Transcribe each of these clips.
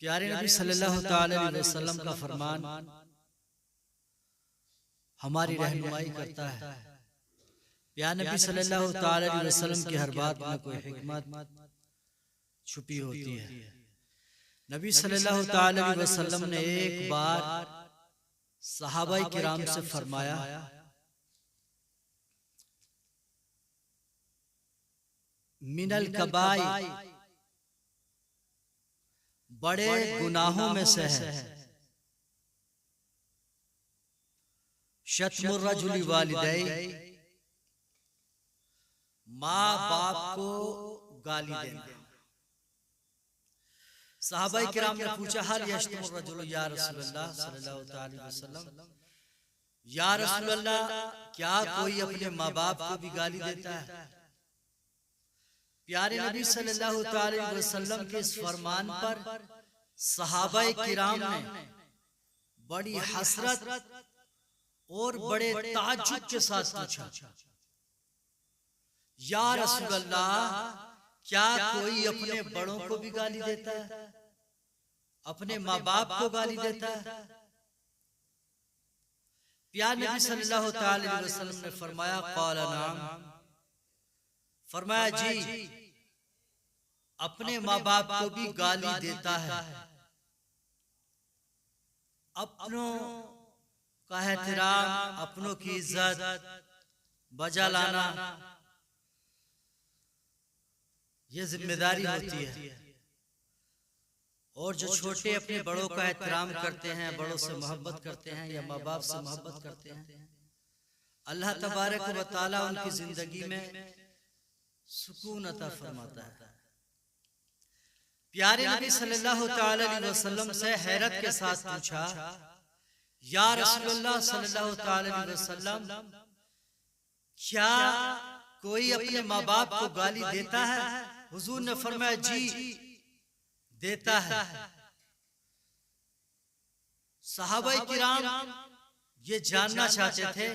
प्यारे नबी सल्लल्लाहु अलैहि वसल्लम का फरमान हमारी रहनुमाई करता है। प्यारे नबी सल्लल्लाहु अलैहि वसल्लम की हर बात में कोई हिकमत छुपी होती है। नबी सल्लल्लाहु अलैहि वसल्लम ने एक बार सहाबाए किराम से फरमाया, मिनल कबाई, बड़े गुनाहों में से है शत्मुर रजुली वालिदै, माँ बाप को गाली देना। सहाबाए किराम ने पूछा, हल यशतमुर रजुल या रसूलल्लाह सल्लल्लाहु अलैहि वसल्लम, या रसूलल्लाह क्या कोई अपने माँ बाप को भी गाली देता है? प्यारे नबी सल्लल्लाहु अलैहि वसल्लम के इस फरमान पर सहाबाए किराम ने बड़ी हसरत और बड़े ताज्जुब के साथ पूछा, या रसूल अल्लाह क्या कोई अपने बड़ों को भी गाली देता है, अपने माँ बाप को गाली देता है? प्यारे नबी सल्लल्लाहु अलैहि वसल्लम ने फरमाया, क़ाला नाम, फरमाया जी अपने माँ बाप को भी गाली देता है। अपनों का एहतराम, अपनों की इज्जत बजा लाना ये जिम्मेदारी होती है। और जो छोटे अपने बड़ों का एहतराम करते हैं, बड़ों से मोहब्बत करते हैं या माँ बाप से मोहब्बत करते हैं, अल्लाह तबारक व तआला उनकी जिंदगी में सुकून अता फरमाता है। प्यारे नबी सल्लल्लाहु अलैहि वसल्लम से हैरत के साथ पूछा, या रसूलल्लाह सल्लल्लाहु अलैहि वसल्लम क्या कोई अपने माँ बाप को गाली देता है? हुजूर ने फरमाया, जी देता है। सहाबाए किराम ये जानना चाहते थे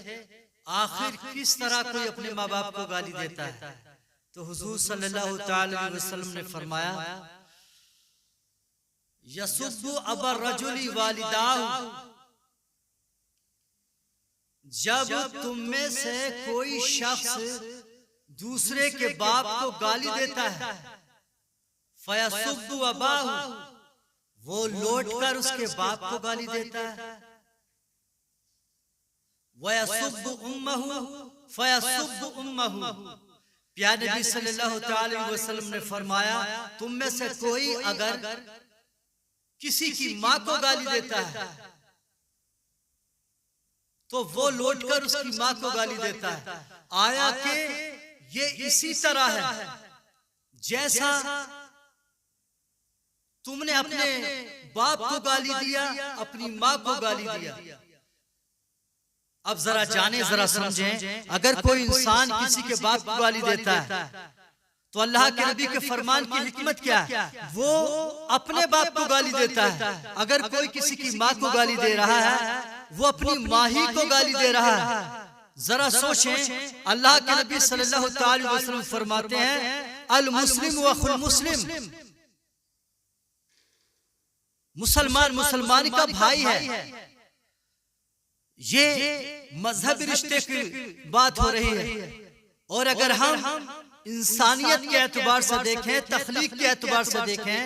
आखिर किस तरह कोई अपने माँ बाप को गाली देता है। तो हुजूर सल्लल्लाहु अलैहि वसल्लम ने फरमाया, यसुब्बु अबर रजुली वालिदाहु, जब तुम में से कोई शख्स दूसरे के बाप को गाली देता है, फयसुब्बु अबाहु, वो लौट कर उसके बाप को गाली देता है, वयसुब्बु उम्महु फयसुब्बु उम्महु। प्यारे नबी सल्लल्लाहु अलैहि वसल्लम ने फरमाया, तुम में से कोई अगर किसी की माँ को गाली देता है तो वो लौटकर उसकी माँ को गाली देता है। आया कि ये इसी तरह है जैसा तुमने अपने बाप को गाली दिया, अपनी माँ को गाली दिया। अब जरा जाने, जरा समझें, अगर कोई इंसान किसी के बाप को गाली देता है तो अल्लाह के नबी के फरमान की हिकमत क्या है? वो अपने बाप को गाली देता है। अगर कोई किसी की माँ को गाली दे रहा है, वो अपनी माँ ही को गाली दे रहा है। जरा सोचें, अल्लाह के नबी सल्लल्लाहु अलैहि वसल्लम फरमाते हैं, अल मुस्लिम व अखुल मुस्लिम, मुसलमान मुसलमान का भाई है। ये मजहबी रिश्ते की बात हो रही है। और अगर हम इंसानियत के एतबार से देखें, तख्लीक के एतबार से देखें,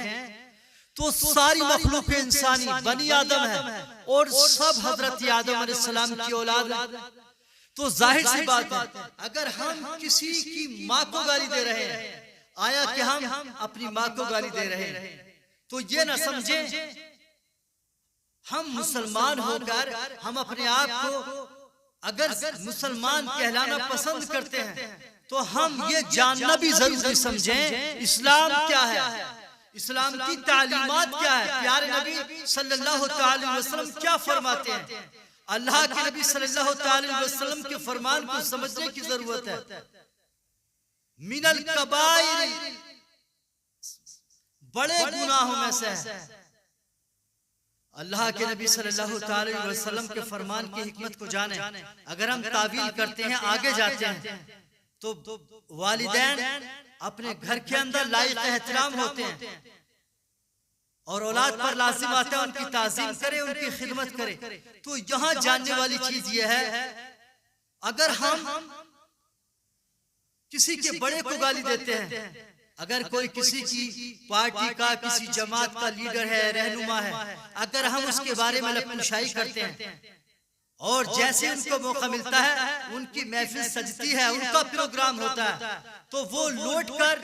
तो सारी मखलूक इंसानी बनी आदम है और सब हजरत आदम अलैहिस्सलाम की औलाद है। तो जाहिर सी बात है, अगर हम किसी की माँ को गाली दे रहे हैं, आया कि हम अपनी माँ को गाली दे रहे हैं, तो ये ना समझें हम मुसलमान होकर हम अपने आप को अगर मुसलमान कहलाना पसंद करते हैं तो हम ये जानना भी जरूरी समझें इस्लाम क्या है, इस्लाम की तालीमात क्या है, प्यारे नबी सल्लल्लाहु अलैहि वसल्लम क्या फरमाते हैं। अल्लाह के नबी सल्लल्लाहु अलैहि वसल्लम के फरमान को समझने की जरूरत है। मिनल कबाइर, बड़े गुनाहों में से है। अल्लाह के नबी सल्लल्लाहु अलैहि वसल्लम के फरमान की हिकमत को जाने, अगर हम तावील करते हैं, आगे जाते हैं, तो वालिदैन अपने घर के अंदर लायक एहतराम होते हैं और औलाद पर लाजिम आता है उनकी ताज़ीम करे, उनकी खिदमत करे। तो यहाँ जानने वाली चीज यह है, अगर हम किसी के बड़े को गाली देते हैं, अगर कोई किसी की पार्टी का, किसी जमात का लीडर है, रहनुमा है, अगर हम उसके बारे में लपकुशाई करते हैं और जैसे उनको मौका मिलता है उनकी महफिल सजती है, उनका प्रोग्राम होता है, तो वो लौट कर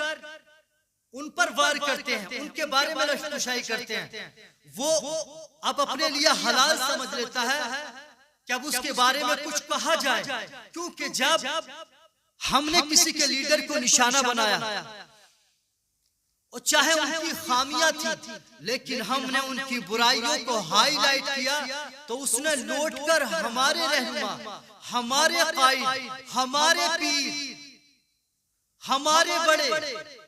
उन पर वार करते हैं, उनके बारे में लपकुशाई करते हैं, वो अब अपने लिए हलाल समझ लेता है कि अब उसके बारे में कुछ कहा जाए। क्योंकि जब हमने किसी के लीडर को निशाना बनाया और चाहे उनकी खामियां थी, लेकिन हमने उनकी बुराइयों को हाईलाइट किया, तो उसने लौटकर हमारे रहनुमा, हमारे कायद, हमारे पीर, हमारे बड़े,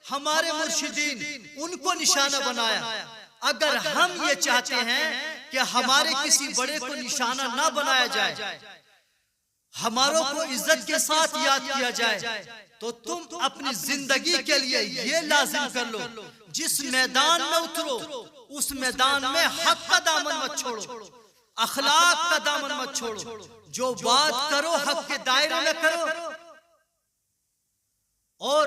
हमारे मुर्शिदीन, उनको निशाना बनाया। अगर हम ये चाहते हैं कि हमारे किसी बड़े को निशाना ना बनाया जाए, हमारों को इज्जत के साथ याद किया जाए, तो तुम अपनी जिंदगी के लिए ये लाजिम कर लो, जिस मैदान में उतरो उस मैदान में हक का दामन मत छोड़ो, अखलाक का दामन मत छोड़ो, जो बात करो हक के दायरे में करो और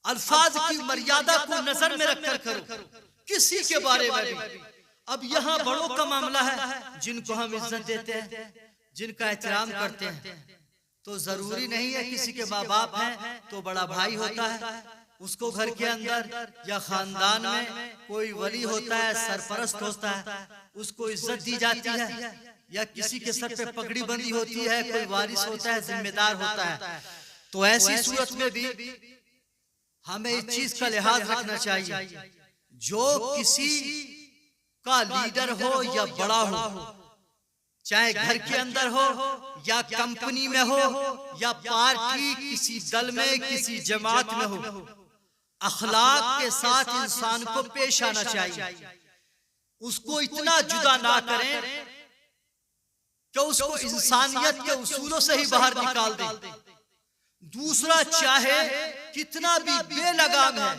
अल्फाज की मर्यादा को नजर में रखकर करो, किसी के बारे में भी। अब यहाँ बड़ों का मामला है, जिनको हम इज्जत देते हैं, जिनका एहतराम करते हैं, तो जरूरी नहीं है किसी के माँ बाप हैं तो बड़ा भाई होता है, उसको घर के अंदर या खानदान में कोई वली होता है, सरपरस्त होता है, उसको इज्जत दी जाती है, या किसी के सर पे पगड़ी बंदी होती है, कोई वारिस होता है, जिम्मेदार होता है। तो ऐसी सूरत में भी हमें इस चीज का लिहाज रखना चाहिए, जो किसी का लीडर हो या बड़ा हो, चाहे घर के अंदर हो या कंपनी में हो या पार्टी, किसी दल में, किसी जमात में हो, अखलाक के साथ इंसान को पेश आना चाहिए। उसको इतना जुदा ना करें कि उसको इंसानियत के उसूलों से ही बाहर निकाल दें। दूसरा चाहे कितना भी बेलगाम है,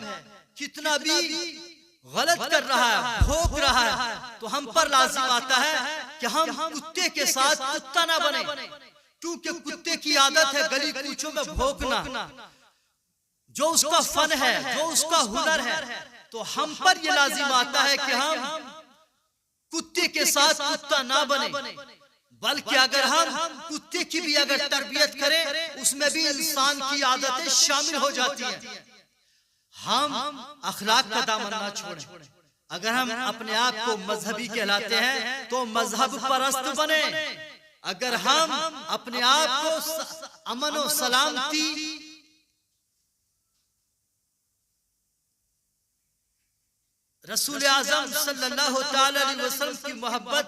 कितना भी गलत कर रहा है, भोंक रहा है, तो हम पर लाजिम आता है कि हम कुत्ते के साथ कुत्ता ना बने, क्योंकि कुत्ते की आदत है गली कूचों में भौंकना, जो उसका फन है, जो उसका हुनर है। तो हम पर यह लाजिम आता है कि हम कुत्ते के साथ कुत्ता ना बने, बल्कि अगर हम कुत्ते की भी अगर तरबियत करें, उसमें भी इंसान की आदतें शामिल हो जाती हैं। हम अखलाक का दामन ना छोड़ें। अगर हम अपने आप को मजहबी कहलाते हैं तो मजहब परस्त बने। अगर हम अपने आप को अमन और सलामती रसूल आज़म सल्लल्लाहु अलैहि वसल्लम की मोहब्बत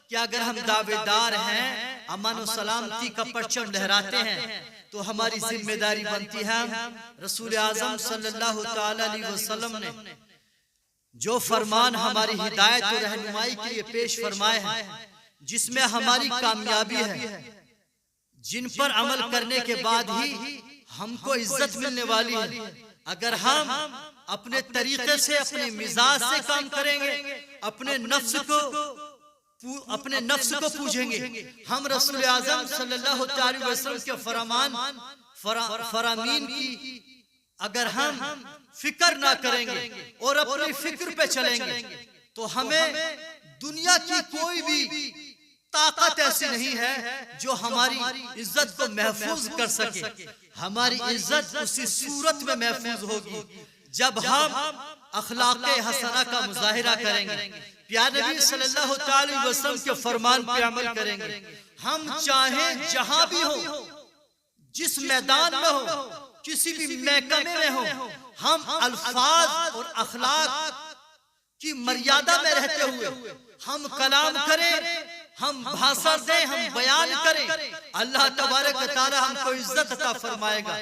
कि अगर हम दावेदार हैं, अमन और सलामती का परचम लहराते हैं, तो हमारी जिम्मेदारी बनती है रसूल आज़म सल्लल्लाहु अलैहि वसल्लम ने जो फरमान हमारी हिदायत और रहनुमाई के लिए पेश फरमाए हैं, जिसमें हमारी कामयाबी है, जिन पर अमल करने के बाद ही हमको इज्जत मिलने वाली है। अगर हम अपने तरीके से, अपने मिजाज से काम करेंगे, अपने नफ्स को पूजेंगे, हम रसूल आज़म सल्लल्लाहु अलैहि वसल्लम के फरामीन की अगर हम फिक्र ना करेंगे और अपनी फिक्र पे चलेंगे, तो हमें दुनिया की कोई भी ताकत ऐसी नहीं है जो हमारी इज्जत को महफूज कर सके। हमारी इज्जत उसी सूरत में महफूज होगी जब हम अखलाक़े हसना का मुजाहिरा करेंगे, प्यारे नबी सल्लल्लाहु अलैहि वसल्लम के फरमान पे अमल करेंगे। हम चाहे जहां भी हो, जिस मैदान में हो, किसी भी महकमे में हो, हम अल्फाज और अखलाक की मर्यादा में रहते हुए हम कलाम करें, हम भाषण दें, हम बयान करें, अल्लाह तबारक व तआला हमको इज्जत अता फरमाएगा।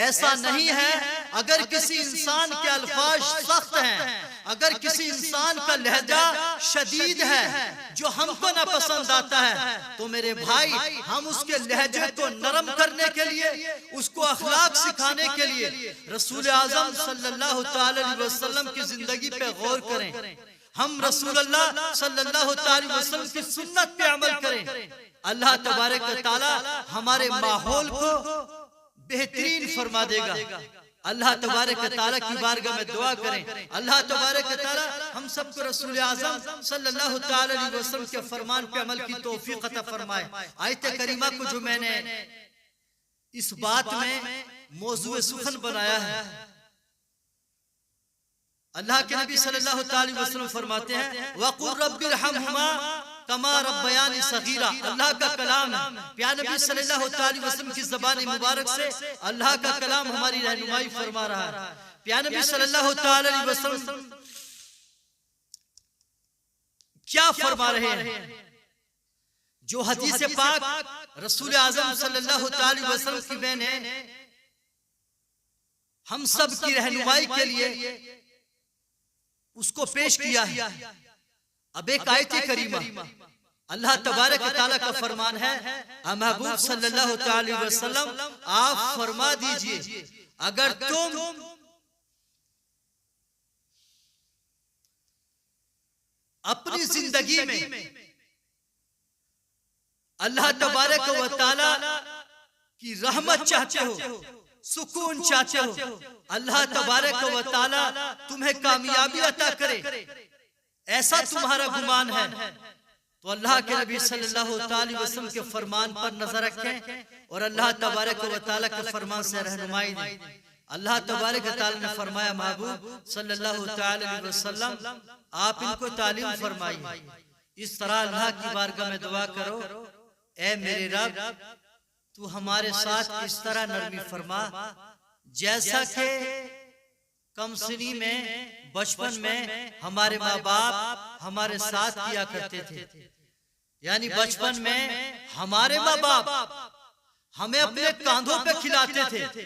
ऐसा नहीं है अगर किसी इंसान के अल्फाज सख्त हैं, अगर किसी इंसान का लहजा शदीद है जो हमको ना पसंद आता है, तो मेरे भाई हम उसके लहजे को नरम करने के लिए, उसको अखलाक सिखाने के लिए रसूल आजम सल्लल्लाहु अलैहि वसल्लम की जिंदगी पे गौर करें। हम रसूलुल्लाह सल्लल्लाहु अलैहि वसल्लम की सुन्नत पे अमल करें। अल्लाह तबारक व तआला हमारे माहौल को बेहतरीन फरमा देगा। अल्लाह तबारक व तआला की बारगाह में दुआ करें, अल्लाह तबारक व तआला हम सबको रसूल आज़म सल्लल्लाहु अलैहि वसल्लम के फरमान पे अमल की तौफीक अता फरमाए। आयत करीमा को जो मैंने इस बात में मौजूए सुखन बनाया है, अल्लाह के नबी सल्लल्लाहु अलैहि वसल्लम फरमाते हैं वक़ुल रब्बिरहमहुमा कमा रब्बयानी सगीरा। अल्लाह का कलाम है, प्यारे नबी सल्लल्लाहु अलैहि वसल्लम की ज़बान मुबारक से अल्लाह का कलाम हमारी रहनुमाई फरमा रहा है। प्यारे नबी सल्लल्लाहु अलैहि वसल्लम क्या फरमा रहे हैं? जो हदीस पाक रसूल आज़म सल्लल्लाहु अलैहि वसल्लम की बहन है, हम सब की रहनुमाई के लिए उसको पेश किया है। अब एक आयत करीमा अल्लाह तबारक व तआला का फरमान है, महबूब सल्लल्लाहु अलैहि वसल्लम आप फरमा दीजिए, अगर तुम अपनी जिंदगी में अल्लाह तबारक व तआला की रहमत चाहते हो, सुकून चाहते हो, अल्लाह तबारक व तआला तुम्हें कामयाबी अता करे, ऐसा तुम्हारा गुमान है, तो अल्लाह के नबी सल्लल्लाहु अलैहि वसल्लम के फरमान पर नजर रखें और अल्लाह तबारक व तआला के फरमान से रहनुमाई दें। अल्लाह तबारक व तआला ने फरमाया, महबूब सल्लल्लाहु अलैहि वसल्लम आप इनको तालीम फरमाइए, इस तरह अल्लाह की बारगाह में दुआ करो, ए मेरे रब तू हमारे साथ इस तरह नरमी फरमा जैसा कि कमसिनी में बचपन में हमारे माँ बाप हमारे साथ किया करते थे। यानी बचपन में हमारे माँ बाप हमें अपने कांधों पे खिलाते थे,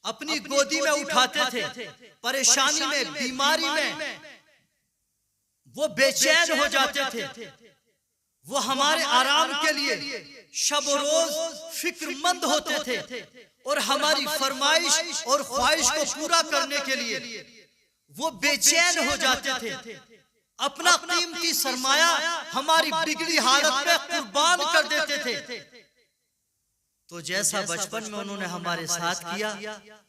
अपनी गोदी में उठाते थे, परेशानी में बीमारी में वो बेचैन हो जाते थे, वो हमारे आराम के लिए शब रोज फिक्रमंद होते थे और हमारी फरमाइश और ख्वाहिश को पूरा करने के लिए वो बेचैन हो जाते थे, अपना कीमती सरमाया हमारी बिगड़ी हालत में कुर्बान कर देते थे। तो जैसा बचपन में उन्होंने हमारे साथ किया,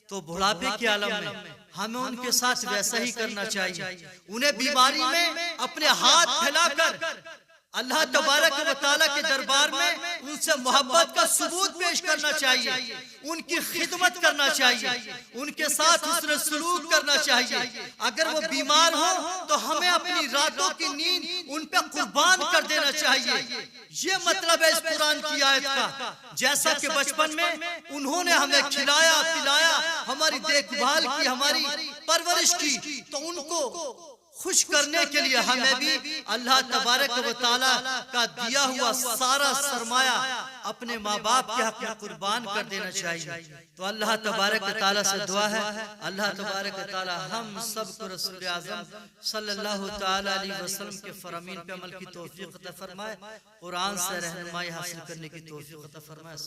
तो बुढ़ापे के आलम में हमें उनके साथ वैसा ही करना चाहिए। उन्हें बीमारी में अपने हाथ फैलाकर अल्लाह तबारक व तआला के दरबार में उनसे मोहब्बत का सबूत पेश करना चाहिए, उनकी खिदमत करना चाहिए, उनके साथ हुस्न सलूक करना चाहिए। अगर वो बीमार हो तो हमें अपनी रातों की नींद उन पे कुर्बान कर देना चाहिए। ये मतलब है इस कुरान की आयत का, जैसा कि बचपन में उन्होंने हमें खिलाया पिलाया, हमारी देखभाल की, हमारी परवरिश की, तो उनको खुश करने के लिए हमें भी अल्लाह तबारक व तआला का दिया हुआ सारा सरमाया अपने माँ बाप के हक में कुर्बान कर देना चाहिए। तो अल्लाह तबारक व तआला से दुआ है, अल्लाह तबारक व तआला हम सबको रसूल आज़म सल्लल्लाहु तआला अलैहि वसल्लम के फरमीन पे अमल की तौफीक अता फरमाए, कुरान से रहनुमाई हासिल करने की तौफीक अता फरमाए।